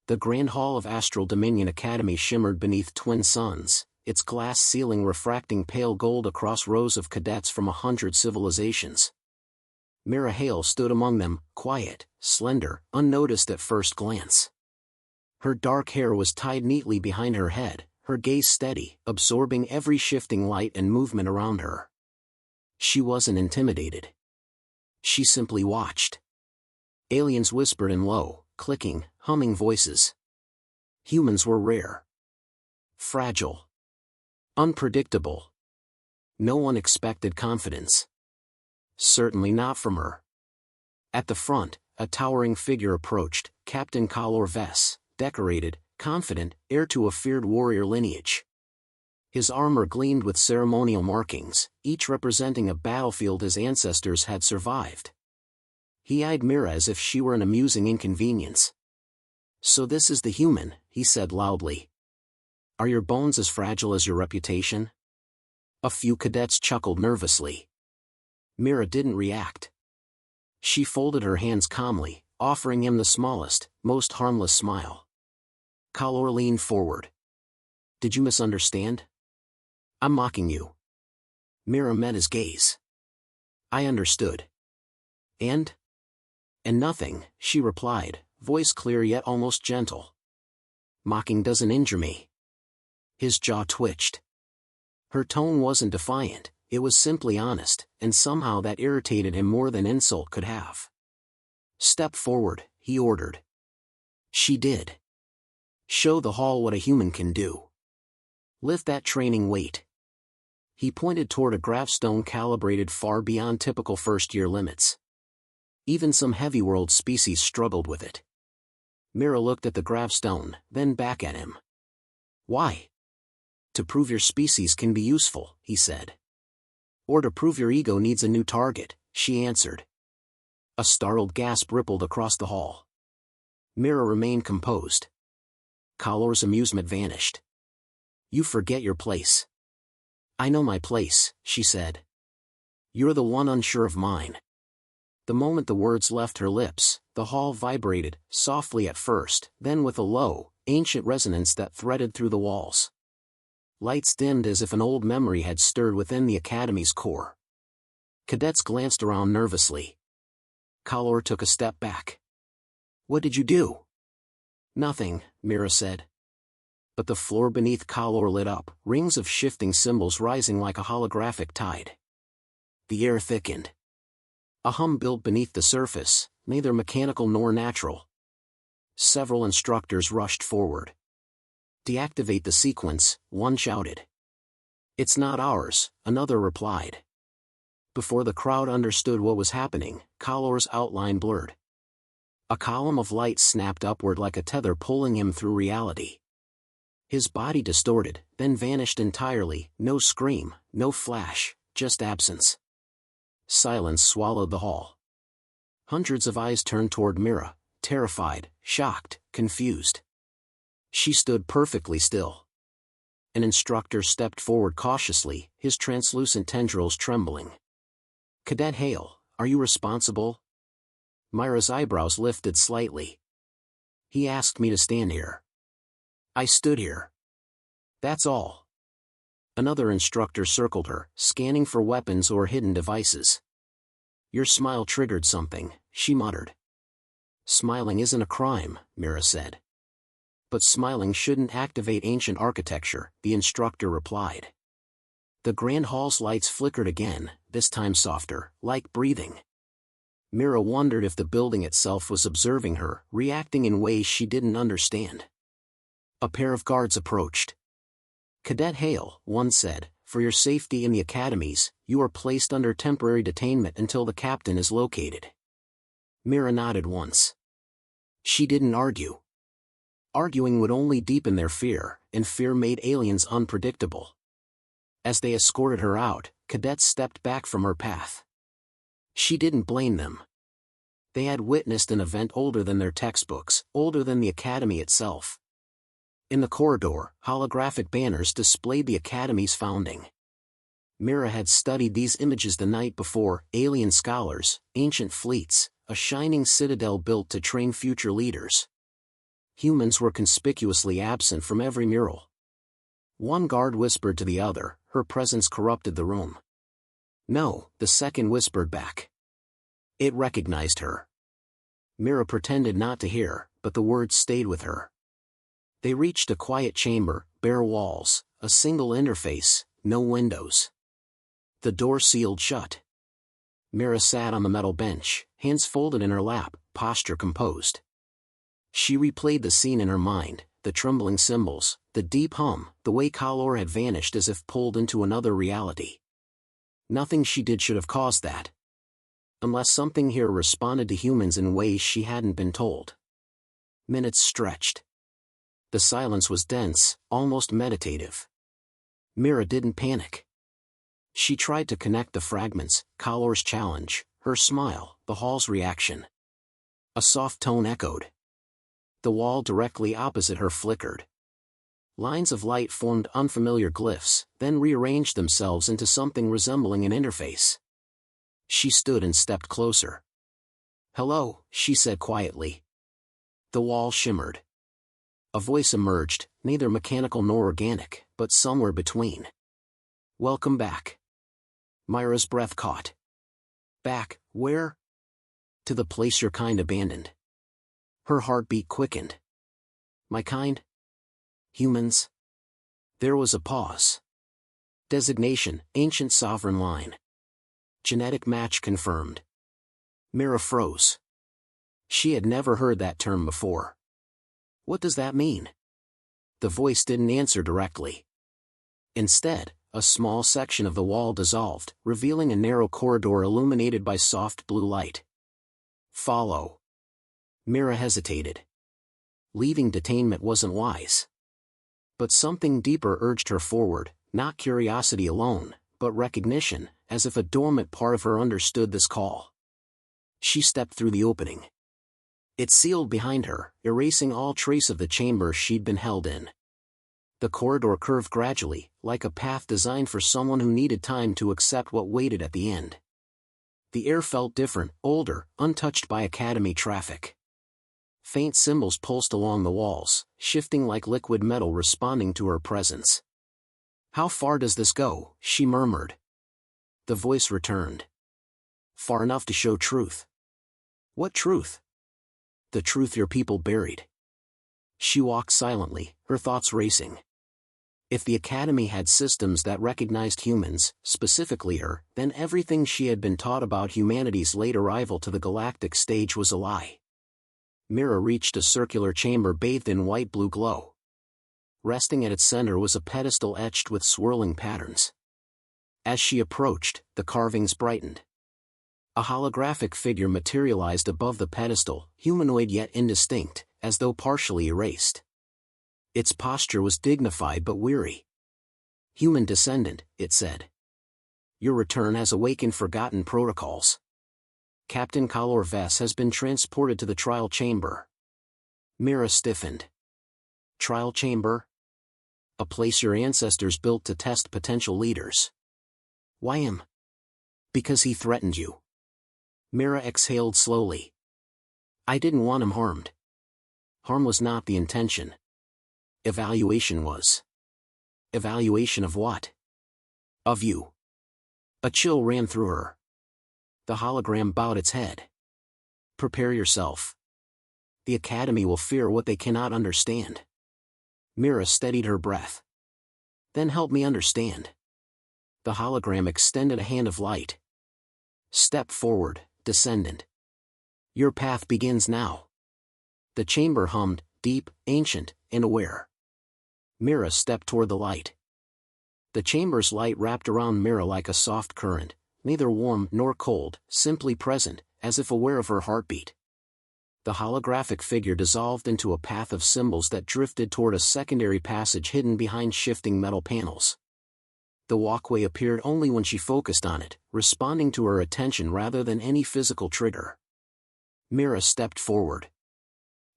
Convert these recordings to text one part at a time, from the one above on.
The Grand Hall of Astral Dominion Academy shimmered beneath twin suns, its glass ceiling refracting pale gold across rows of cadets from 100 civilizations. Mira Hale stood among them, quiet, slender, unnoticed at first glance. Her dark hair was tied neatly behind her head, her gaze steady, absorbing every shifting light and movement around her. She wasn't intimidated. She simply watched. Aliens whispered in low, clicking, humming voices. Humans were rare. Fragile. Unpredictable. No one expected confidence. Certainly not from her. At the front, a towering figure approached, Captain Kalor Vess, decorated, confident, heir to a feared warrior lineage. His armor gleamed with ceremonial markings, each representing a battlefield his ancestors had survived. He eyed Mira as if she were an amusing inconvenience. "So this is the human," he said loudly. "Are your bones as fragile as your reputation?" A few cadets chuckled nervously. Mira didn't react. She folded her hands calmly, offering him the smallest, most harmless smile. Kalor leaned forward. "Did you misunderstand? I'm mocking you." Mira met his gaze. "I understood." And nothing," she replied, voice clear yet almost gentle. "Mocking doesn't injure me." His jaw twitched. Her tone wasn't defiant, it was simply honest, and somehow that irritated him more than insult could have. "Step forward," he ordered. She did. "Show the hall what a human can do. Lift that training weight." He pointed toward a gravestone calibrated far beyond typical first-year limits. Even some heavy world species struggled with it. Mira looked at the gravestone, then back at him. "Why?" "To prove your species can be useful," he said. "Or to prove your ego needs a new target," she answered. A startled gasp rippled across the hall. Mira remained composed. Kalor's amusement vanished. "You forget your place." "I know my place," she said. "You're the one unsure of mine." The moment the words left her lips, the hall vibrated, softly at first, then with a low, ancient resonance that threaded through the walls. Lights dimmed as if an old memory had stirred within the academy's core. Cadets glanced around nervously. Kalor took a step back. "What did you do?" "Nothing," Mira said. But the floor beneath Kalor lit up, rings of shifting symbols rising like a holographic tide. The air thickened. A hum built beneath the surface, neither mechanical nor natural. Several instructors rushed forward. "Deactivate the sequence," one shouted. "It's not ours," another replied. Before the crowd understood what was happening, Kalor's outline blurred. A column of light snapped upward like a tether pulling him through reality. His body distorted, then vanished entirely, no scream, no flash, just absence. Silence swallowed the hall. Hundreds of eyes turned toward Mira, terrified, shocked, confused. She stood perfectly still. An instructor stepped forward cautiously, his translucent tendrils trembling. "Cadet Hale, are you responsible?" Mira's eyebrows lifted slightly. "He asked me to stand here. I stood here. That's all." Another instructor circled her, scanning for weapons or hidden devices. "Your smile triggered something," she muttered. "Smiling isn't a crime," Mira said. "But smiling shouldn't activate ancient architecture," the instructor replied. The Grand Hall's lights flickered again, this time softer, like breathing. Mira wondered if the building itself was observing her, reacting in ways she didn't understand. A pair of guards approached. "Cadet Hale," one said, "for your safety in the academies, you are placed under temporary detainment until the captain is located." Mira nodded once. She didn't argue. Arguing would only deepen their fear, and fear made aliens unpredictable. As they escorted her out, cadets stepped back from her path. She didn't blame them. They had witnessed an event older than their textbooks, older than the academy itself. In the corridor, holographic banners displayed the academy's founding. Mira had studied these images the night before: alien scholars, ancient fleets, a shining citadel built to train future leaders. Humans were conspicuously absent from every mural. One guard whispered to the other, her presence corrupted the room. No, the second whispered back. It recognized her. Mira pretended not to hear, but the words stayed with her. They reached a quiet chamber, bare walls, a single interface, no windows. The door sealed shut. Mira sat on the metal bench, hands folded in her lap, posture composed. She replayed the scene in her mind, the trembling symbols, the deep hum, the way Kalor had vanished as if pulled into another reality. Nothing she did should have caused that. Unless something here responded to humans in ways she hadn't been told. Minutes stretched. The silence was dense, almost meditative. Mira didn't panic. She tried to connect the fragments, Kalor's challenge, her smile, the hall's reaction. A soft tone echoed. The wall directly opposite her flickered. Lines of light formed unfamiliar glyphs, then rearranged themselves into something resembling an interface. She stood and stepped closer. "Hello," she said quietly. The wall shimmered. A voice emerged, neither mechanical nor organic, but somewhere between. "Welcome back." Mira's breath caught. "Back, where?" "To the place your kind abandoned." Her heartbeat quickened. "My kind? Humans?" There was a pause. Designation, ancient sovereign line. Genetic match confirmed. Mira froze. She had never heard that term before. What does that mean? The voice didn't answer directly. Instead, a small section of the wall dissolved, revealing a narrow corridor illuminated by soft blue light. "Follow." Mira hesitated. Leaving detainment wasn't wise. But something deeper urged her forward, not curiosity alone, but recognition, as if a dormant part of her understood this call. She stepped through the opening. It sealed behind her, erasing all trace of the chamber she'd been held in. The corridor curved gradually, like a path designed for someone who needed time to accept what waited at the end. The air felt different, older, untouched by academy traffic. Faint symbols pulsed along the walls, shifting like liquid metal responding to her presence. "How far does this go?" she murmured. The voice returned. "Far enough to show truth." "What truth?" "The truth your people buried." She walked silently, her thoughts racing. If the Academy had systems that recognized humans, specifically her, then everything she had been taught about humanity's late arrival to the galactic stage was a lie. Mira reached a circular chamber bathed in white-blue glow. Resting at its center was a pedestal etched with swirling patterns. As she approached, the carvings brightened. A holographic figure materialized above the pedestal, humanoid yet indistinct, as though partially erased. Its posture was dignified but weary. "Human descendant," it said. "Your return has awakened forgotten protocols. Captain Kalor Vess has been transported to the trial chamber." Mira stiffened. "Trial chamber? A place your ancestors built to test potential leaders. Why him?" "Because he threatened you." Mira exhaled slowly. "I didn't want him harmed." Harm was not the intention. Evaluation was. Evaluation of what? Of you. A chill ran through her. The hologram bowed its head. "Prepare yourself. The Academy will fear what they cannot understand." Mira steadied her breath. "Then help me understand." The hologram extended a hand of light. "Step forward, descendant. Your path begins now." The chamber hummed, deep, ancient, and aware. Mira stepped toward the light. The chamber's light wrapped around Mira like a soft current, neither warm nor cold, simply present, as if aware of her heartbeat. The holographic figure dissolved into a path of symbols that drifted toward a secondary passage hidden behind shifting metal panels. The walkway appeared only when she focused on it, responding to her attention rather than any physical trigger. Mira stepped forward.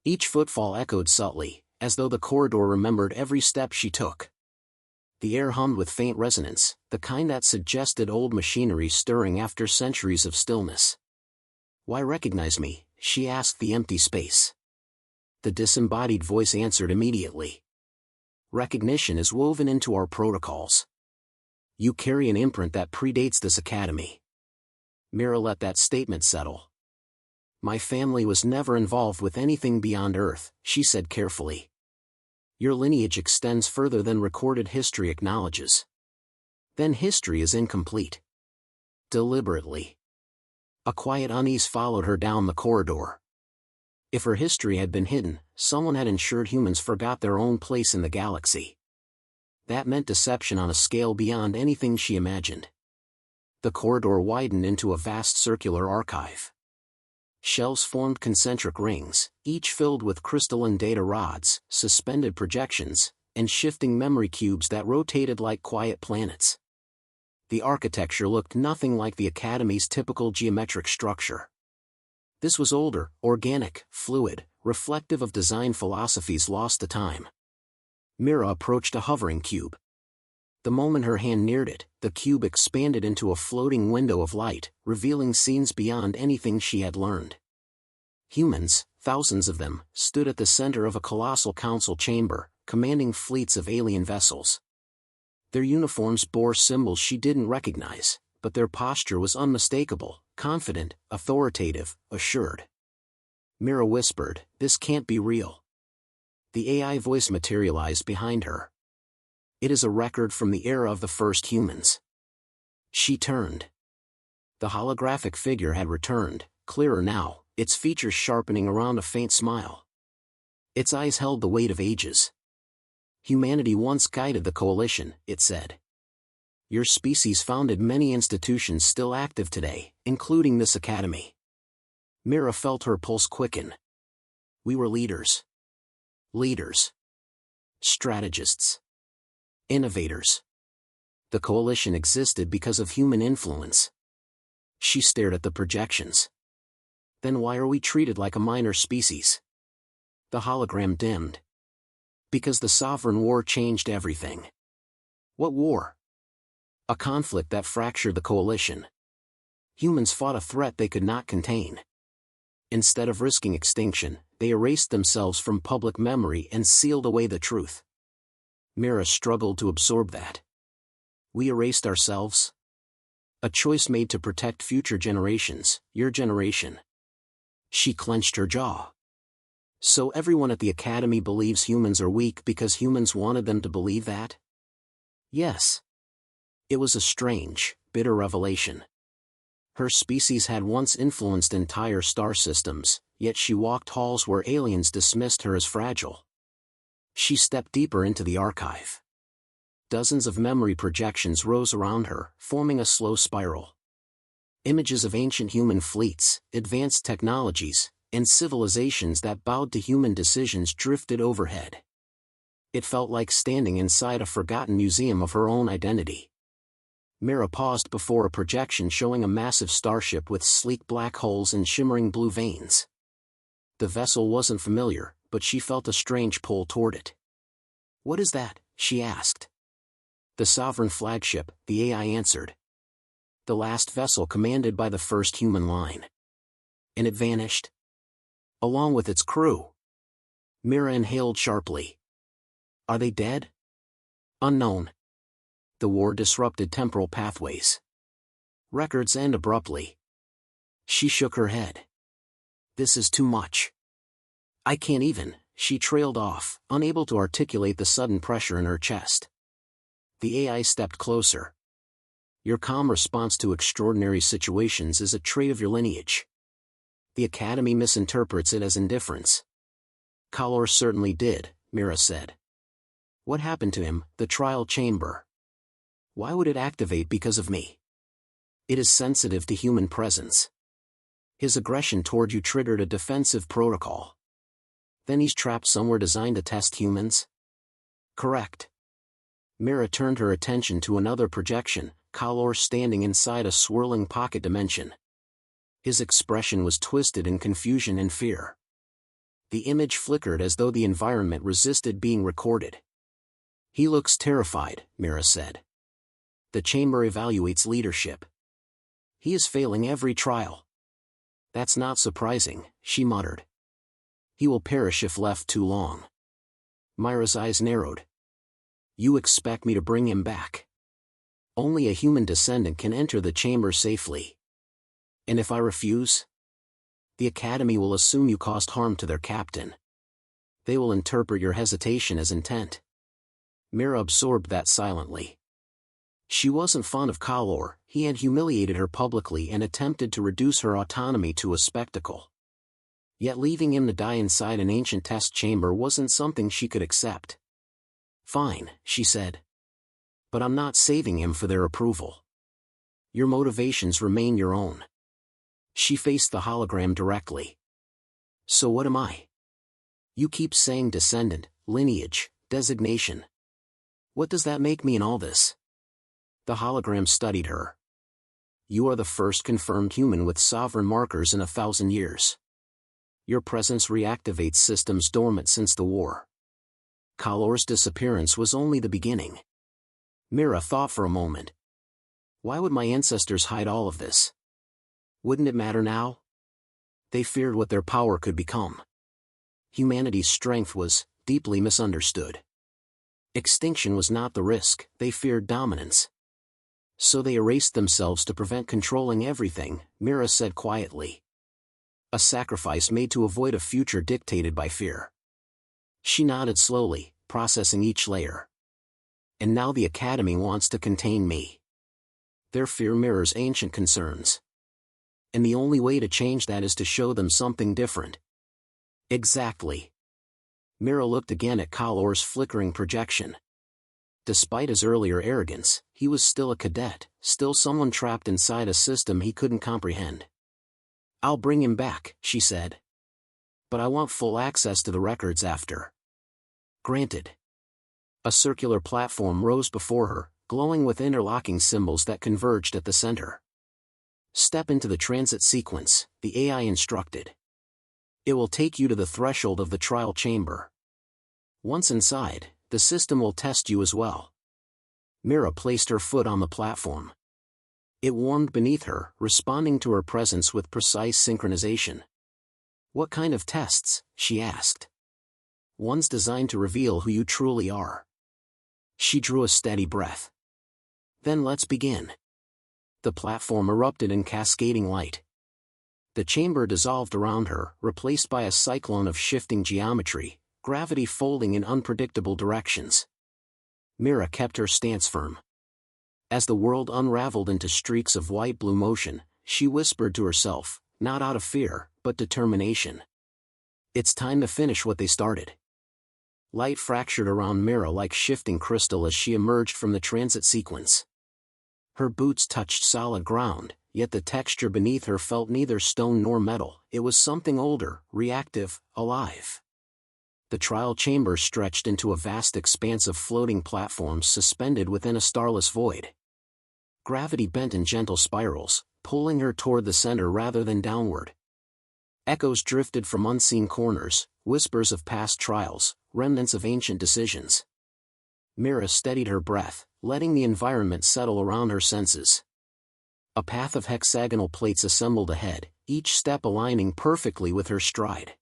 Each footfall echoed subtly, as though the corridor remembered every step she took. The air hummed with faint resonance, the kind that suggested old machinery stirring after centuries of stillness. "Why recognize me?" she asked the empty space. The disembodied voice answered immediately. Recognition is woven into our protocols. You carry an imprint that predates this academy. Mira let that statement settle. My family was never involved with anything beyond Earth, she said carefully. Your lineage extends further than recorded history acknowledges. Then history is incomplete. Deliberately. A quiet unease followed her down the corridor. If her history had been hidden, someone had ensured humans forgot their own place in the galaxy. That meant deception on a scale beyond anything she imagined. The corridor widened into a vast circular archive. Shelves formed concentric rings, each filled with crystalline data rods, suspended projections, and shifting memory cubes that rotated like quiet planets. The architecture looked nothing like the Academy's typical geometric structure. This was older, organic, fluid, reflective of design philosophies lost to time. Mira approached a hovering cube. The moment her hand neared it, the cube expanded into a floating window of light, revealing scenes beyond anything she had learned. Humans, thousands of them, stood at the center of a colossal council chamber, commanding fleets of alien vessels. Their uniforms bore symbols she didn't recognize, but their posture was unmistakable, confident, authoritative, assured. Mira whispered, "This can't be real." The AI voice materialized behind her. "It is a record from the era of the first humans." She turned. The holographic figure had returned, clearer now, its features sharpening around a faint smile. Its eyes held the weight of ages. "Humanity once guided the coalition," it said. "Your species founded many institutions still active today, including this academy." Mira felt her pulse quicken. "We were leaders. Leaders. Strategists. Innovators. The coalition existed because of human influence." She stared at the projections. "Then why are we treated like a minor species?" The hologram dimmed. "Because the Sovereign War changed everything." "What war?" "A conflict that fractured the coalition. Humans fought a threat they could not contain. Instead of risking extinction, they erased themselves from public memory and sealed away the truth." Mira struggled to absorb that. "We erased ourselves?" "A choice made to protect future generations, your generation." She clenched her jaw. "So everyone at the Academy believes humans are weak because humans wanted them to believe that?" "Yes." It was a strange, bitter revelation. Her species had once influenced entire star systems, yet she walked halls where aliens dismissed her as fragile. She stepped deeper into the archive. Dozens of memory projections rose around her, forming a slow spiral. Images of ancient human fleets, advanced technologies, and civilizations that bowed to human decisions drifted overhead. It felt like standing inside a forgotten museum of her own identity. Mira paused before a projection showing a massive starship with sleek black holes and shimmering blue veins. The vessel wasn't familiar, but she felt a strange pull toward it. "What is that?" she asked. "The Sovereign flagship," the AI answered. "The last vessel commanded by the first human line." "And it vanished?" "Along with its crew." Mira inhaled sharply. "Are they dead?" "Unknown. The war disrupted temporal pathways. Records end abruptly." She shook her head. "This is too much. I can't even," she trailed off, unable to articulate the sudden pressure in her chest. The AI stepped closer. "Your calm response to extraordinary situations is a trait of your lineage. The Academy misinterprets it as indifference." "Kalor certainly did," Mira said. "What happened to him, the trial chamber? Why would it activate because of me?" "It is sensitive to human presence. His aggression toward you triggered a defensive protocol. Then he's trapped somewhere designed to test humans?" "Correct." Mira turned her attention to another projection, Kalor standing inside a swirling pocket dimension. His expression was twisted in confusion and fear. The image flickered as though the environment resisted being recorded. "He looks terrified," Mira said. "The chamber evaluates leadership. He is failing every trial." "That's not surprising," she muttered. He will perish if left too long. Mira's eyes narrowed. You expect me to bring him back? Only a human descendant can enter the chamber safely. And if I refuse? The Academy will assume you caused harm to their captain. They will interpret your hesitation as intent. Mira absorbed that silently. She wasn't fond of Kalor. He had humiliated her publicly and attempted to reduce her autonomy to a spectacle. Yet leaving him to die inside an ancient test chamber wasn't something she could accept. Fine, she said. But I'm not saving him for their approval. Your motivations remain your own. She faced the hologram directly. So what am I? You keep saying descendant, lineage, designation. What does that make me in all this? The hologram studied her. You are the first confirmed human with sovereign markers in 1,000 years. Your presence reactivates systems dormant since the war. Kalor's disappearance was only the beginning. Mira thought for a moment. Why would my ancestors hide all of this? Wouldn't it matter now? They feared what their power could become. Humanity's strength was deeply misunderstood. Extinction was not the risk, they feared dominance. So they erased themselves to prevent controlling everything, Mira said quietly. A sacrifice made to avoid a future dictated by fear. She nodded slowly, processing each layer. And now the Academy wants to contain me. Their fear mirrors ancient concerns. And the only way to change that is to show them something different. Exactly. Mira looked again at Kalor's flickering projection. Despite his earlier arrogance, he was still a cadet, still someone trapped inside a system he couldn't comprehend. I'll bring him back, she said. But I want full access to the records after. Granted. A circular platform rose before her, glowing with interlocking symbols that converged at the center. Step into the transit sequence, the AI instructed. It will take you to the threshold of the trial chamber. Once inside, the system will test you as well. Mira placed her foot on the platform. It warmed beneath her, responding to her presence with precise synchronization. What kind of tests? She asked. One's designed to reveal who you truly are. She drew a steady breath. Then let's begin. The platform erupted in cascading light. The chamber dissolved around her, replaced by a cyclone of shifting geometry, gravity folding in unpredictable directions. Mira kept her stance firm. As the world unraveled into streaks of white-blue motion, she whispered to herself, not out of fear, but determination. It's time to finish what they started. Light fractured around Mira like shifting crystal as she emerged from the transit sequence. Her boots touched solid ground, yet the texture beneath her felt neither stone nor metal. It was something older, reactive, alive. The trial chamber stretched into a vast expanse of floating platforms suspended within a starless void. Gravity bent in gentle spirals, pulling her toward the center rather than downward. Echoes drifted from unseen corners, whispers of past trials, remnants of ancient decisions. Mira steadied her breath, letting the environment settle around her senses. A path of hexagonal plates assembled ahead, each step aligning perfectly with her stride.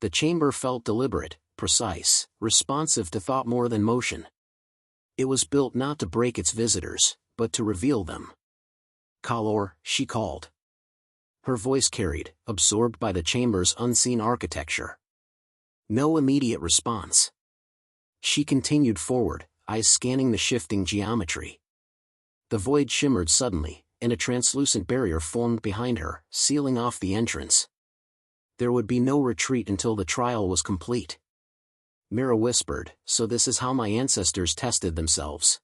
The chamber felt deliberate, precise, responsive to thought more than motion. It was built not to break its visitors, but to reveal them. Kalor, she called. Her voice carried, absorbed by the chamber's unseen architecture. No immediate response. She continued forward, eyes scanning the shifting geometry. The void shimmered suddenly, and a translucent barrier formed behind her, sealing off the entrance. There would be no retreat until the trial was complete. Mira whispered, so this is how my ancestors tested themselves.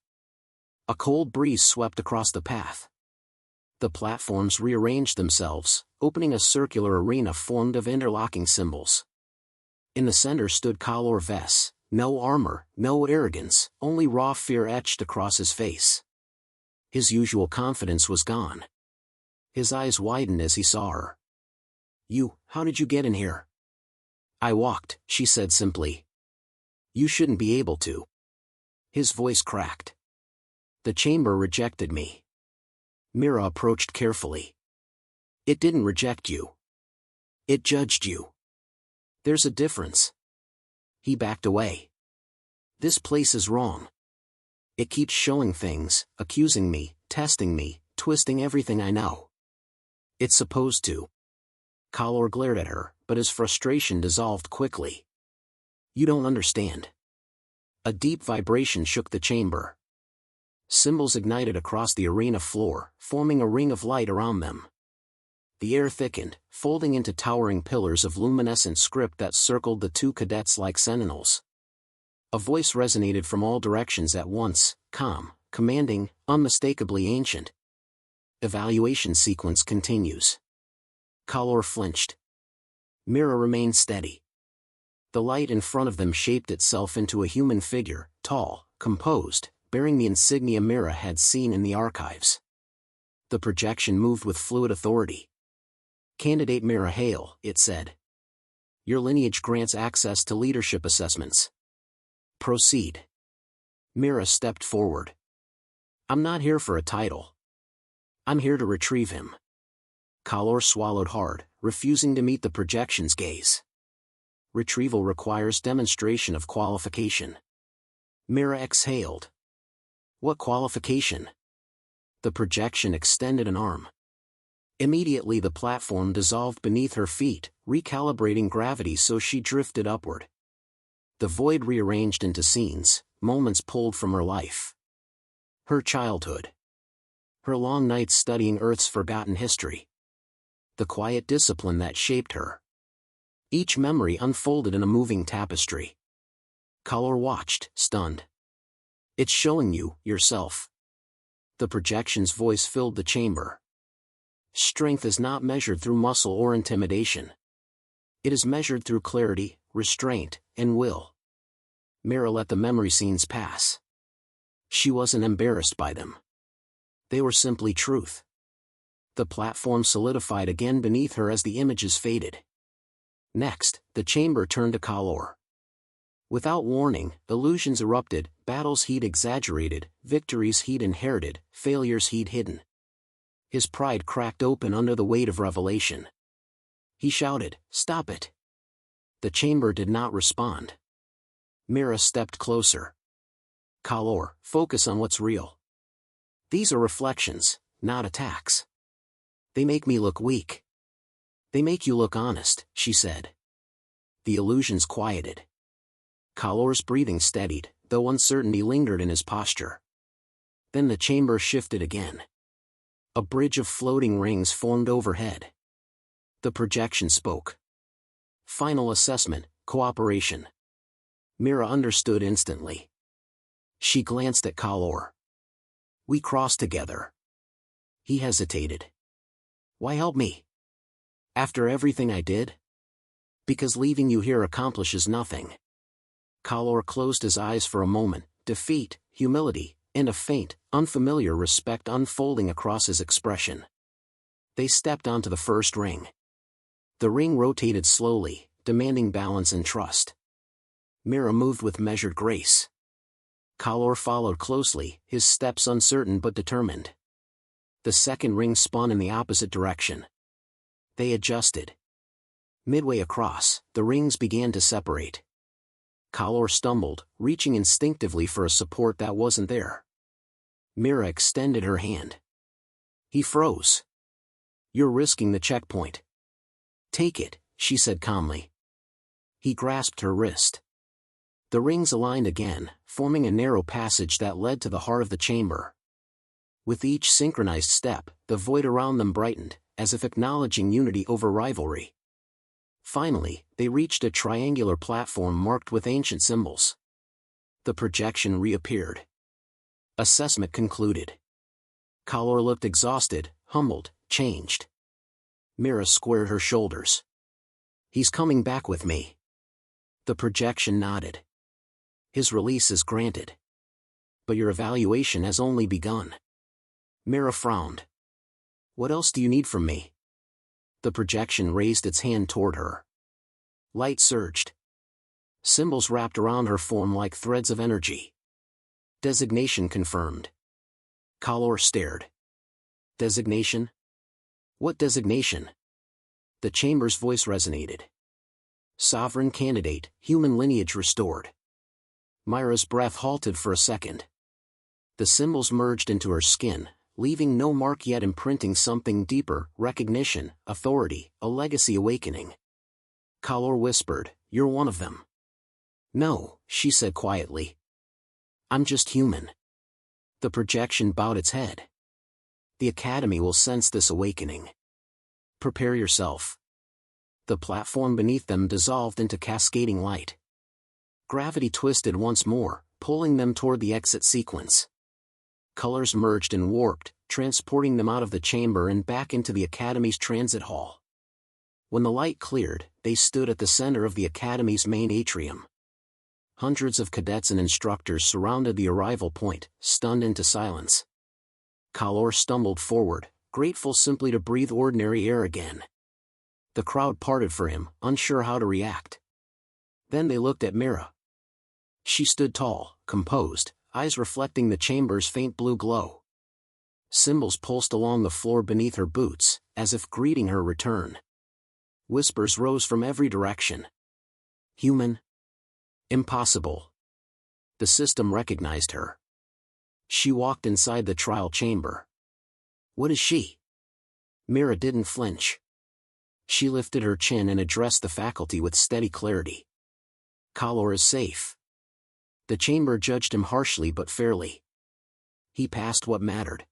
A cold breeze swept across the path. The platforms rearranged themselves, opening a circular arena formed of interlocking symbols. In the center stood Kalor Vess, no armor, no arrogance, only raw fear etched across his face. His usual confidence was gone. His eyes widened as he saw her. How did you get in here? I walked, she said simply. You shouldn't be able to. His voice cracked. The chamber rejected me. Mira approached carefully. It didn't reject you. It judged you. There's a difference. He backed away. This place is wrong. It keeps showing things, accusing me, testing me, twisting everything I know. It's supposed to. Kalor glared at her, but his frustration dissolved quickly. You don't understand. A deep vibration shook the chamber. Symbols ignited across the arena floor, forming a ring of light around them. The air thickened, folding into towering pillars of luminescent script that circled the two cadets like sentinels. A voice resonated from all directions at once, calm, commanding, unmistakably ancient. Evaluation sequence continues. Kalor flinched. Mira remained steady. The light in front of them shaped itself into a human figure, tall, composed, bearing the insignia Mira had seen in the archives. The projection moved with fluid authority. Candidate Mira Hale, it said. Your lineage grants access to leadership assessments. Proceed. Mira stepped forward. I'm not here for a title. I'm here to retrieve him. Kalor swallowed hard, refusing to meet the projection's gaze. Retrieval requires demonstration of qualification. Mira exhaled. What qualification? The projection extended an arm. Immediately the platform dissolved beneath her feet, recalibrating gravity so she drifted upward. The void rearranged into scenes, moments pulled from her life. Her childhood. Her long nights studying Earth's forgotten history. The quiet discipline that shaped her. Each memory unfolded in a moving tapestry. Kalor watched, stunned. It's showing you, yourself. The projection's voice filled the chamber. Strength is not measured through muscle or intimidation. It is measured through clarity, restraint, and will. Mira let the memory scenes pass. She wasn't embarrassed by them. They were simply truth. The platform solidified again beneath her as the images faded. Next, the chamber turned to Kalor. Without warning, illusions erupted, battles he'd exaggerated, victories he'd inherited, failures he'd hidden. His pride cracked open under the weight of revelation. He shouted, "Stop it!" The chamber did not respond. Mira stepped closer. Kalor, focus on what's real. These are reflections, not attacks. They make me look weak. They make you look honest, she said. The illusions quieted. Kalor's breathing steadied, though uncertainty lingered in his posture. Then the chamber shifted again. A bridge of floating rings formed overhead. The projection spoke. Final assessment, cooperation. Mira understood instantly. She glanced at Kalor. We crossed together. He hesitated. Why help me? After everything I did? Because leaving you here accomplishes nothing. Kalor closed his eyes for a moment, defeat, humility, and a faint, unfamiliar respect unfolding across his expression. They stepped onto the first ring. The ring rotated slowly, demanding balance and trust. Mira moved with measured grace. Kalor followed closely, his steps uncertain but determined. The second ring spun in the opposite direction. They adjusted. Midway across, the rings began to separate. Kalor stumbled, reaching instinctively for a support that wasn't there. Mira extended her hand. He froze. You're risking the checkpoint. Take it, she said calmly. He grasped her wrist. The rings aligned again, forming a narrow passage that led to the heart of the chamber. With each synchronized step, the void around them brightened, as if acknowledging unity over rivalry. Finally, they reached a triangular platform marked with ancient symbols. The projection reappeared. Assessment concluded. Kalor looked exhausted, humbled, changed. Mira squared her shoulders. He's coming back with me. The projection nodded. His release is granted. But your evaluation has only begun. Mira frowned. What else do you need from me? The projection raised its hand toward her. Light surged. Symbols wrapped around her form like threads of energy. Designation confirmed. Kalor stared. Designation? What designation? The chamber's voice resonated. Sovereign candidate, human lineage restored. Mira's breath halted for a second. The symbols merged into her skin, leaving no mark yet imprinting something deeper: recognition, authority, a legacy awakening. Kalor whispered, "You're one of them." "No," she said quietly. "I'm just human." The projection bowed its head. "The Academy will sense this awakening. Prepare yourself." The platform beneath them dissolved into cascading light. Gravity twisted once more, pulling them toward the exit sequence. Colors merged and warped, transporting them out of the chamber and back into the Academy's transit hall. When the light cleared, they stood at the center of the Academy's main atrium. Hundreds of cadets and instructors surrounded the arrival point, stunned into silence. Kalor stumbled forward, grateful simply to breathe ordinary air again. The crowd parted for him, unsure how to react. Then they looked at Mira. She stood tall, composed, eyes reflecting the chamber's faint blue glow. Symbols pulsed along the floor beneath her boots, as if greeting her return. Whispers rose from every direction. Human? Impossible. The system recognized her. She walked inside the trial chamber. What is she? Mira didn't flinch. She lifted her chin and addressed the faculty with steady clarity. Kalor is safe. The chamber judged him harshly but fairly. He passed what mattered.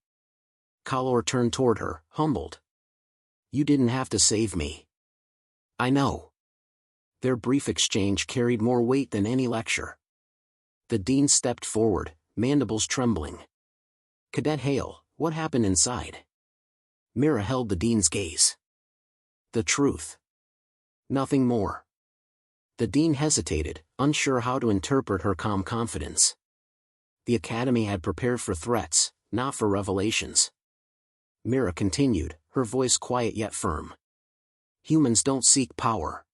Kalor turned toward her, humbled. You didn't have to save me. I know. Their brief exchange carried more weight than any lecture. The dean stepped forward, mandibles trembling. Cadet Hale, what happened inside? Mira held the dean's gaze. The truth. Nothing more. The dean hesitated, unsure how to interpret her calm confidence. The Academy had prepared for threats, not for revelations. Mira continued, her voice quiet yet firm. Humans don't seek power.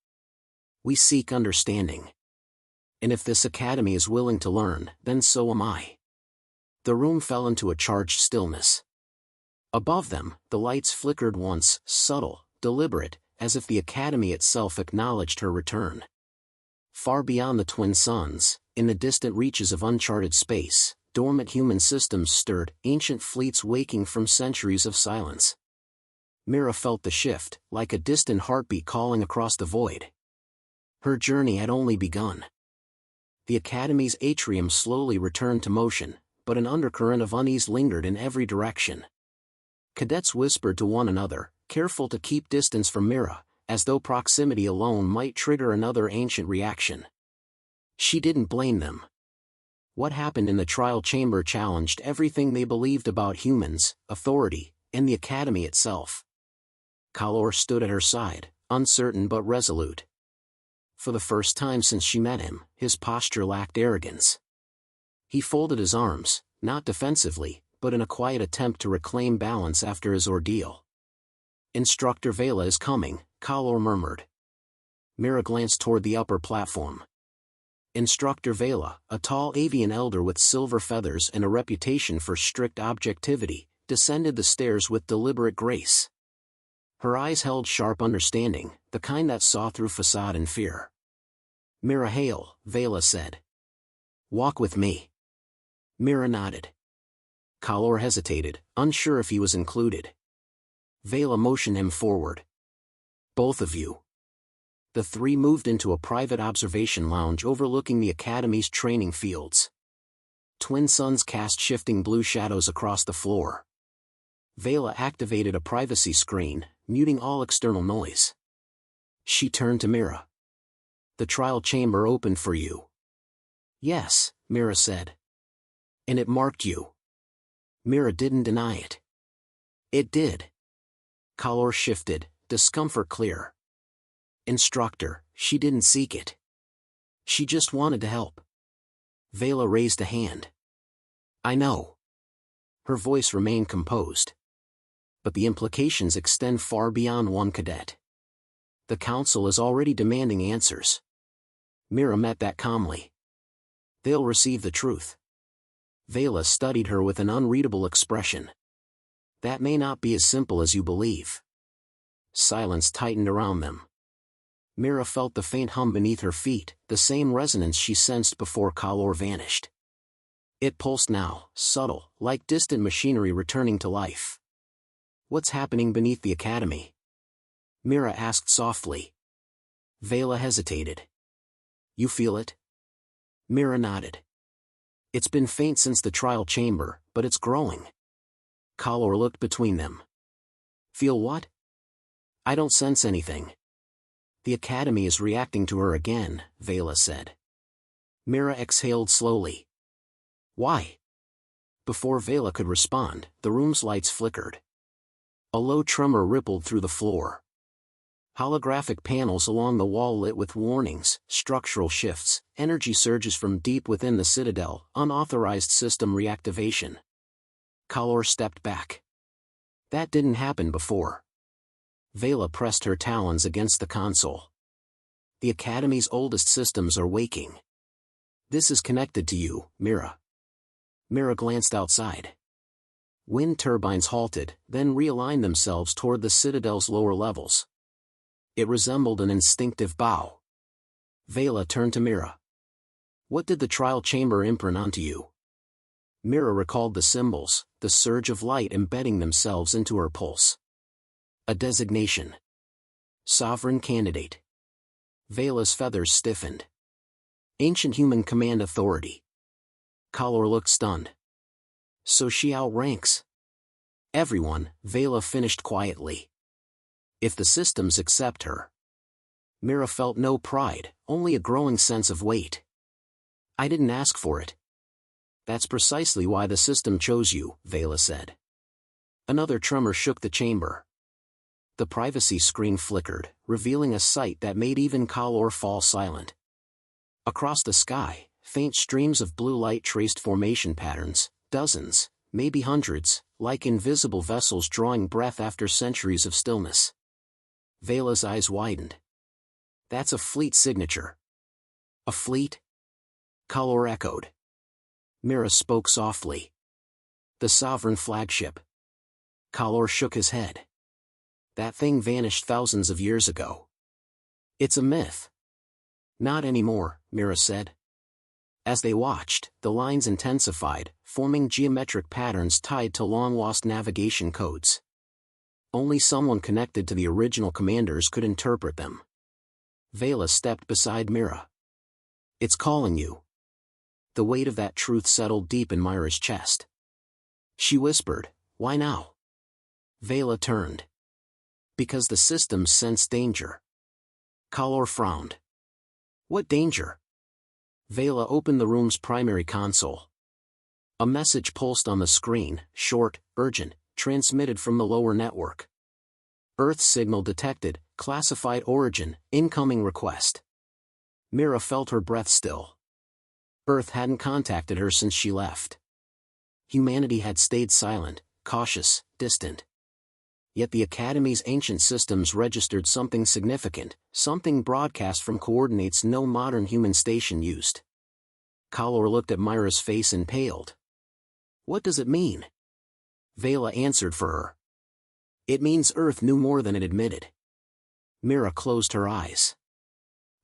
We seek understanding. And if this Academy is willing to learn, then so am I. The room fell into a charged stillness. Above them, the lights flickered once, subtle, deliberate, as if the Academy itself acknowledged her return. Far beyond the twin suns, in the distant reaches of uncharted space, dormant human systems stirred, ancient fleets waking from centuries of silence. Mira felt the shift, like a distant heartbeat calling across the void. Her journey had only begun. The Academy's atrium slowly returned to motion, but an undercurrent of unease lingered in every direction. Cadets whispered to one another, careful to keep distance from Mira, as though proximity alone might trigger another ancient reaction. She didn't blame them. What happened in the trial chamber challenged everything they believed about humans, authority, and the Academy itself. Kalor stood at her side, uncertain but resolute. For the first time since she met him, his posture lacked arrogance. He folded his arms, not defensively, but in a quiet attempt to reclaim balance after his ordeal. Instructor Vela is coming, Kalor murmured. Mira glanced toward the upper platform. Instructor Vela, a tall avian elder with silver feathers and a reputation for strict objectivity, descended the stairs with deliberate grace. Her eyes held sharp understanding, the kind that saw through facade and fear. Mira Hale, Vela said. Walk with me. Mira nodded. Kalor hesitated, unsure if he was included. Vela motioned him forward. Both of you. The three moved into a private observation lounge overlooking the Academy's training fields. Twin suns cast shifting blue shadows across the floor. Vela activated a privacy screen, muting all external noise. She turned to Mira. The trial chamber opened for you. Yes, Mira said. And it marked you. Mira didn't deny it. It did. Kalor shifted, discomfort clear. Instructor, she didn't seek it. She just wanted to help. Vela raised a hand. I know. Her voice remained composed. But the implications extend far beyond one cadet. The council is already demanding answers. Mira met that calmly. They'll receive the truth. Vela studied her with an unreadable expression. That may not be as simple as you believe. Silence tightened around them. Mira felt the faint hum beneath her feet, the same resonance she sensed before Kalor vanished. It pulsed now, subtle, like distant machinery returning to life. "What's happening beneath the academy?" Mira asked softly. Vela hesitated. "You feel it?" Mira nodded. "It's been faint since the trial chamber, but it's growing." Kalor looked between them. "Feel what?" "I don't sense anything." "The academy is reacting to her again," Vela said. Mira exhaled slowly. "Why?" Before Vela could respond, the room's lights flickered. A low tremor rippled through the floor. Holographic panels along the wall lit with warnings, structural shifts, energy surges from deep within the citadel, unauthorized system reactivation. Kalor stepped back. "That didn't happen before." Vela pressed her talons against the console. "The Academy's oldest systems are waking. This is connected to you, Mira." Mira glanced outside. Wind turbines halted, then realigned themselves toward the citadel's lower levels. It resembled an instinctive bow. Vela turned to Mira. "What did the trial chamber imprint onto you?" Mira recalled the symbols, the surge of light embedding themselves into her pulse. A designation. Sovereign candidate. Vela's feathers stiffened. Ancient human command authority. Kalor looked stunned. "So she outranks everyone," Vela finished quietly. "If the systems accept her." Mira felt no pride, only a growing sense of weight. "I didn't ask for it." "That's precisely why the system chose you," Vela said. Another tremor shook the chamber. The privacy screen flickered, revealing a sight that made even Kalor fall silent. Across the sky, faint streams of blue light traced formation patterns, dozens, maybe hundreds, like invisible vessels drawing breath after centuries of stillness. Vela's eyes widened. "That's a fleet signature." "A fleet?" Kalor echoed. Mira spoke softly. "The Sovereign flagship." Kalor shook his head. "That thing vanished thousands of years ago. It's a myth." "Not anymore," Mira said. As they watched, the lines intensified, forming geometric patterns tied to long-lost navigation codes. Only someone connected to the original commanders could interpret them. Vela stepped beside Mira. "It's calling you." The weight of that truth settled deep in Mira's chest. She whispered, "Why now?" Vela turned. "Because the systems sense danger." Kalor frowned. "What danger?" Vela opened the room's primary console. A message pulsed on the screen, short, urgent, transmitted from the lower network. "Earth signal detected, classified origin, incoming request." Mira felt her breath still. Earth hadn't contacted her since she left. Humanity had stayed silent, cautious, distant. Yet the Academy's ancient systems registered something significant, something broadcast from coordinates no modern human station used. Kalor looked at Mira's face and paled. "What does it mean?" Vela answered for her. "It means Earth knew more than it admitted." Mira closed her eyes.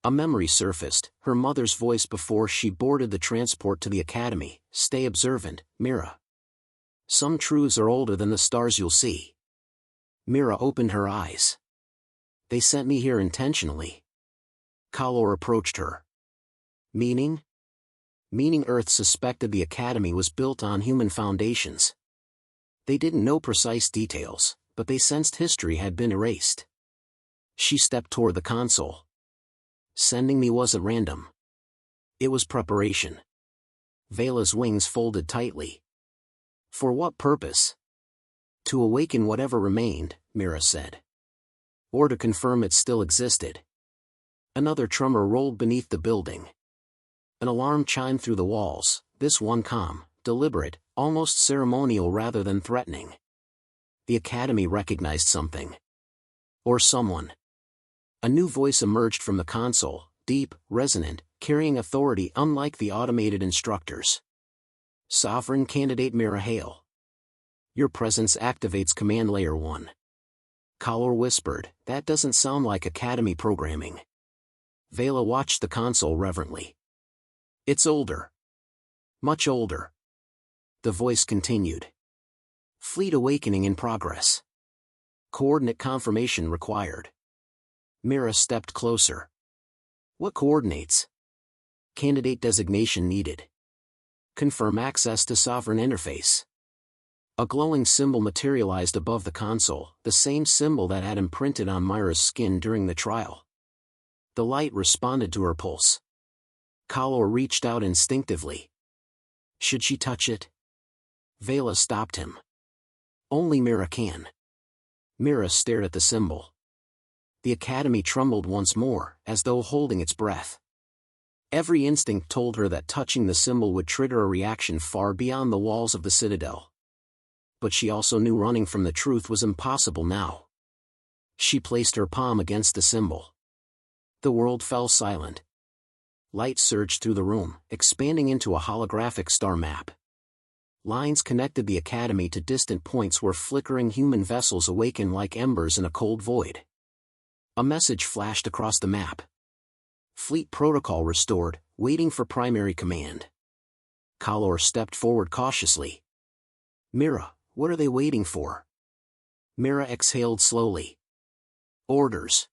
A memory surfaced, her mother's voice before she boarded the transport to the Academy. "Stay observant, Mira. Some truths are older than the stars you'll see." Mira opened her eyes. "They sent me here intentionally." Kalor approached her. "Meaning?" "Meaning Earth suspected the Academy was built on human foundations. They didn't know precise details, but they sensed history had been erased." She stepped toward the console. "Sending me wasn't random. It was preparation." Vela's wings folded tightly. "For what purpose?" "To awaken whatever remained," Mira said. "Or to confirm it still existed." Another tremor rolled beneath the building. An alarm chimed through the walls, this one calm, deliberate, almost ceremonial rather than threatening. The Academy recognized something. Or someone. A new voice emerged from the console, deep, resonant, carrying authority unlike the automated instructors. "Sovereign candidate Mira Hale. Your presence activates Command Layer 1. Kalor whispered, "That doesn't sound like Academy programming." Vela watched the console reverently. It's older. Much older. The voice continued. Fleet awakening in progress. Coordinate confirmation required. Mira stepped closer. What coordinates? Candidate designation needed. Confirm access to sovereign interface. A glowing symbol materialized above the console, the same symbol that had imprinted on Mira's skin during the trial. The light responded to her pulse. Kalor reached out instinctively. Should she touch it? Vela stopped him. Only Mira can. Mira stared at the symbol. The Academy trembled once more, as though holding its breath. Every instinct told her that touching the symbol would trigger a reaction far beyond the walls of the Citadel. But she also knew running from the truth was impossible now. She placed her palm against the symbol. The world fell silent. Light surged through the room, expanding into a holographic star map. Lines connected the Academy to distant points where flickering human vessels awaken like embers in a cold void. A message flashed across the map. Fleet protocol restored, waiting for primary command. Kalor stepped forward cautiously. Mira, what are they waiting for? Mira exhaled slowly. Orders.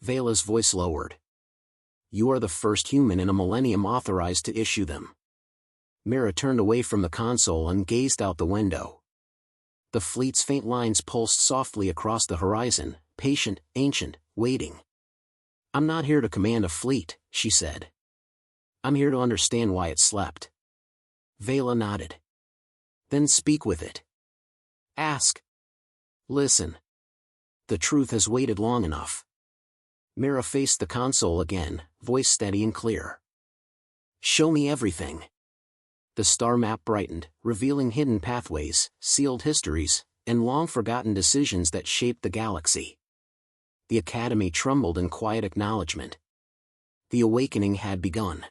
Vela's voice lowered. You are the first human in a millennium authorized to issue them. Mira turned away from the console and gazed out the window. The fleet's faint lines pulsed softly across the horizon, patient, ancient, waiting. I'm not here to command a fleet, she said. I'm here to understand why it slept. Vela nodded. Then speak with it. Ask. Listen. The truth has waited long enough. Mira faced the console again, voice steady and clear. Show me everything. The star map brightened, revealing hidden pathways, sealed histories, and long-forgotten decisions that shaped the galaxy. The Academy trembled in quiet acknowledgement. The awakening had begun.